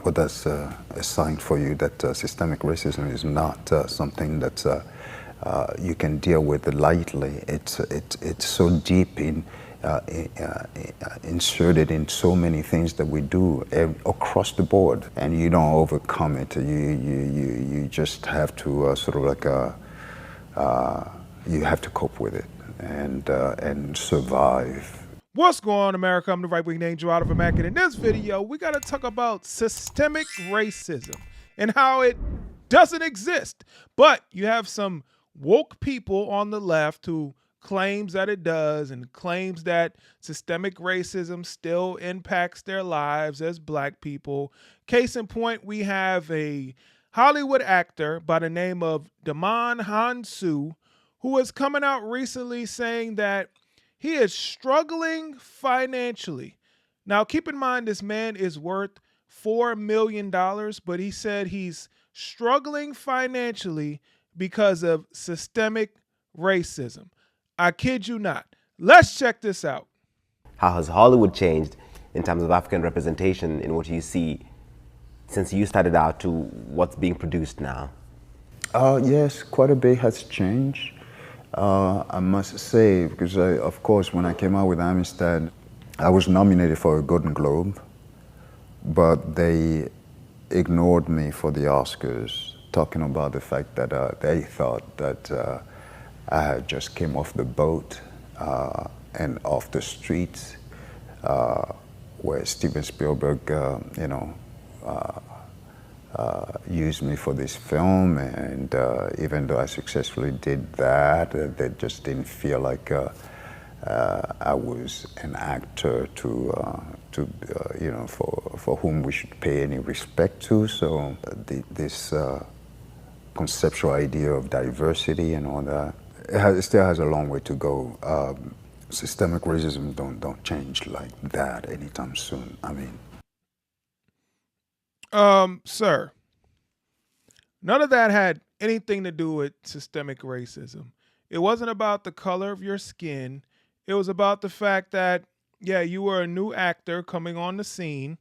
Well, that's a sign for you that systemic racism is not something that you can deal with lightly. It's so deep inserted in so many things that we do across the board, and you don't overcome it. You just have to sort of like you have to cope with it and survive. What's going on, America? I'm the right-winged angel out of America. In this video, we got to talk about systemic racism and how it doesn't exist. But you have some woke people on the left who claims that it does and claims that systemic racism still impacts their lives as black people. Case in point, we have a Hollywood actor by the name of Djimon Hounsou who is coming out recently saying that he is struggling financially. Now, keep in mind, this man is worth $4 million, but he said he's struggling financially because of systemic racism. I kid you not. Let's check this out. How has Hollywood changed in terms of African representation in what you see since you started out to what's being produced now? Yes, quite a bit has changed. I must say, because of course, when I came out with Amistad, I was nominated for a Golden Globe, but they ignored me for the Oscars, talking about the fact that they thought that I had just came off the boat and off the streets, where Steven Spielberg, used me for this film, and even though I successfully did that, they just didn't feel like I was an actor for whom we should pay any respect to. So this conceptual idea of diversity and all that, it still has a long way to go. Systemic racism don't change like that anytime soon. I mean. Sir, none of that had anything to do with systemic racism. It wasn't about the color of your skin. It was about the fact that, yeah, you were a new actor coming on the scene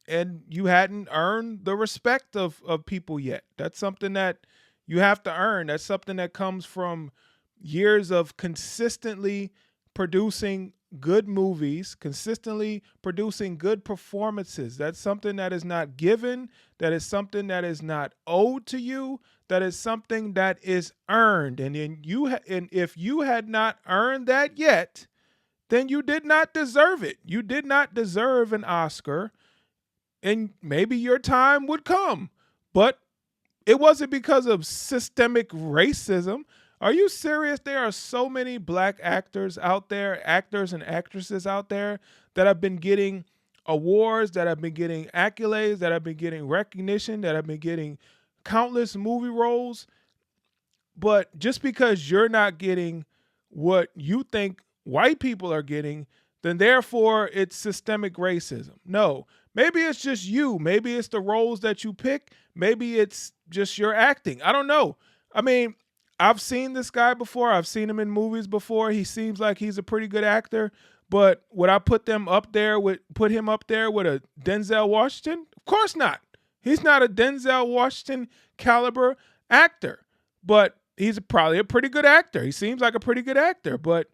and you hadn't earned the respect of people yet. That's something that you have to earn. That's something that comes from years of consistently producing good movies, consistently producing good performances. That's something that is not given, that is something that is not owed to you, that is something that is earned. And if you had not earned that yet, then you did not deserve it. You did not deserve an Oscar, and maybe your time would come. But it wasn't because of systemic racism. Are you serious? There are so many black actors out there, actors and actresses out there that have been getting awards, that have been getting accolades, that have been getting recognition, that have been getting countless movie roles. But just because you're not getting what you think white people are getting, then therefore it's systemic racism. No, maybe it's just you. Maybe it's the roles that you pick. Maybe it's just your acting. I don't know. I mean, I've seen this guy before. I've seen him in movies before. He seems like he's a pretty good actor. But would I put him up there with a Denzel Washington? Of course not. He's not a Denzel Washington caliber actor. But he's probably a pretty good actor. He seems like a pretty good actor. But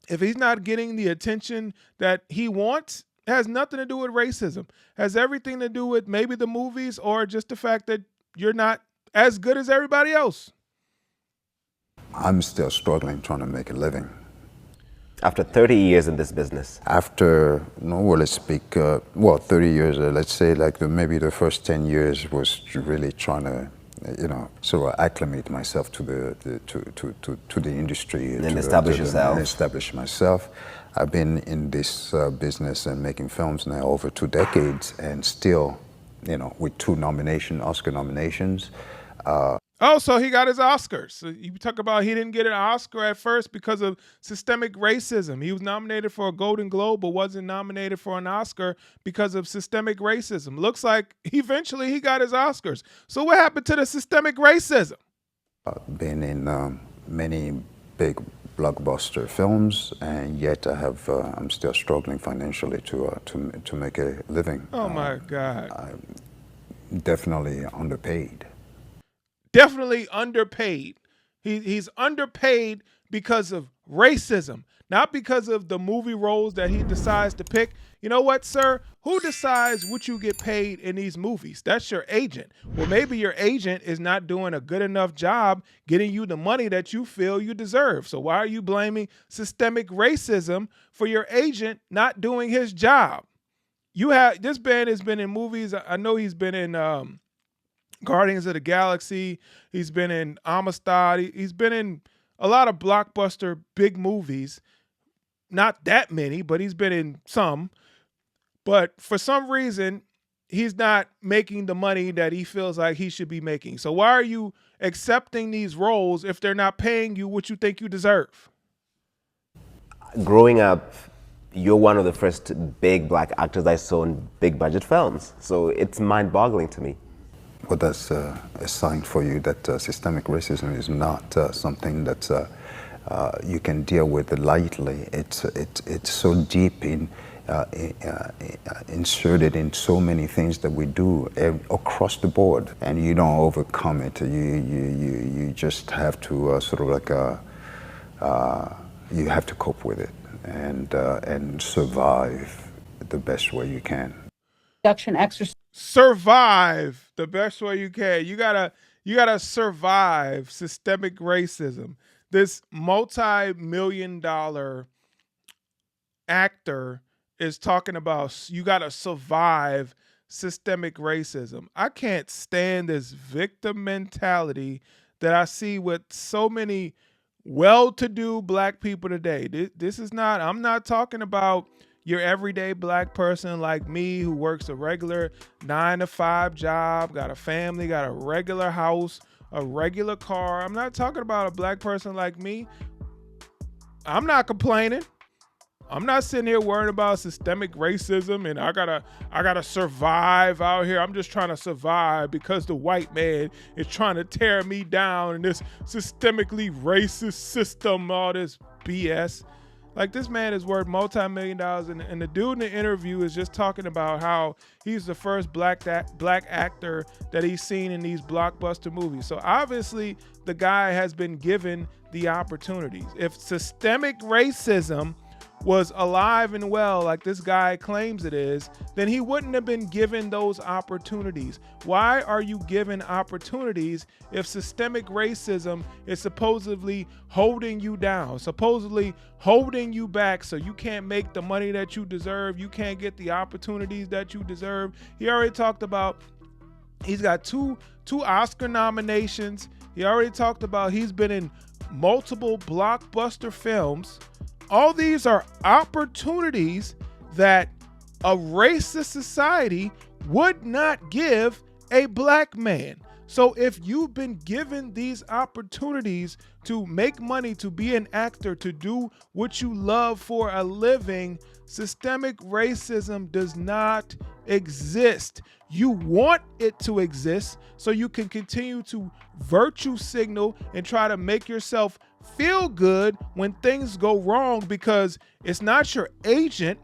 if he's not getting the attention that he wants, it has nothing to do with racism. It has everything to do with maybe the movies or just the fact that you're not as good as everybody else. I'm still struggling trying to make a living. After 30 years in this business? After, 30 years, let's say maybe the first 10 years was really trying to, sort of acclimate myself to the industry. And then establish yourself. And establish myself. I've been in this business and making films now over 2 decades, and still, with 2 Oscar nominations. Oh, so he got his Oscars. So you talk about he didn't get an Oscar at first because of systemic racism. He was nominated for a Golden Globe, but wasn't nominated for an Oscar because of systemic racism. Looks like eventually he got his Oscars. So what happened to the systemic racism? Been in many big blockbuster films, and yet I'm still struggling financially to make a living. Oh my God! Definitely underpaid. Definitely underpaid. He's underpaid because of racism, not because of the movie roles that he decides to pick. You know what, sir? Who decides what you get paid in these movies? That's your agent. Well, maybe your agent is not doing a good enough job getting you the money that you feel you deserve. So why are you blaming systemic racism for your agent not doing his job? This man has been in movies. I know he's been in Guardians of the Galaxy. He's been in Amistad. He's been in a lot of blockbuster big movies. Not that many, but he's been in some. But for some reason, he's not making the money that he feels like he should be making. So why are you accepting these roles if they're not paying you what you think you deserve? Growing up, you're one of the first big black actors I saw in big budget films. So it's mind-boggling to me. Well, that's a sign for you that systemic racism is not something that you can deal with lightly. It's so deep inserted in so many things that we do across the board, and you don't overcome it. You just have to you have to cope with it and survive the best way you can. Survive the best way you can. You gotta survive systemic racism. This multi-million-dollar actor is talking about you gotta survive systemic racism. I can't stand this victim mentality that I see with so many well-to-do black people today. I'm not talking about your everyday black person like me who works a regular 9-to-5 job, got a family, got a regular house, a regular car. I'm not talking about a black person like me. I'm not complaining. I'm not sitting here worrying about systemic racism and I gotta survive out here. I'm just trying to survive because the white man is trying to tear me down in this systemically racist system, all this BS. Like, this man is worth multi-million-dollars, and the dude in the interview is just talking about how he's the first black actor that he's seen in these blockbuster movies. So obviously, the guy has been given the opportunities. If systemic racism was alive and well like this guy claims it is, then he wouldn't have been given those opportunities. Why are you given opportunities if systemic racism is supposedly holding you down, supposedly holding you back so you can't make the money that you deserve, you can't get the opportunities that you deserve? He already talked about he's got two Oscar nominations. He already talked about he's been in multiple blockbuster films. All these are opportunities that a racist society would not give a black man. So if you've been given these opportunities to make money, to be an actor, to do what you love for a living, systemic racism does not exist. You want it to exist so you can continue to virtue signal and try to make yourself feel good when things go wrong, because it's not your agent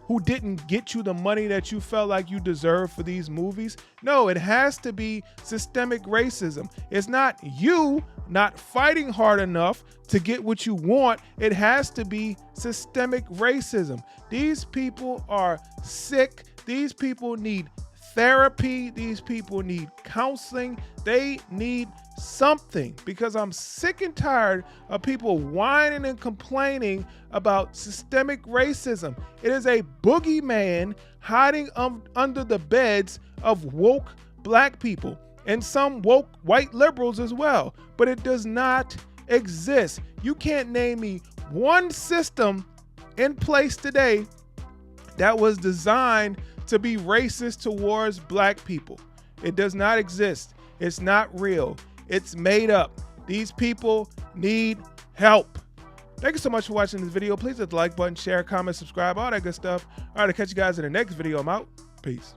who didn't get you the money that you felt like you deserved for these movies. No, it has to be systemic racism. It's not you not fighting hard enough to get what you want. It has to be systemic racism. These people are sick. These people need therapy. These people need counseling. They need something, because I'm sick and tired of people whining and complaining about systemic racism. It is a boogeyman hiding under the beds of woke black people and some woke white liberals as well, but it does not exist. You can't name me one system in place today that was designed to be racist towards black people. It does not exist. It's not real. It's made up. These people need help. Thank you so much for watching this video. Please hit the like button, share, comment, subscribe, all that good stuff. All right, I'll catch you guys in the next video. I'm out. Peace.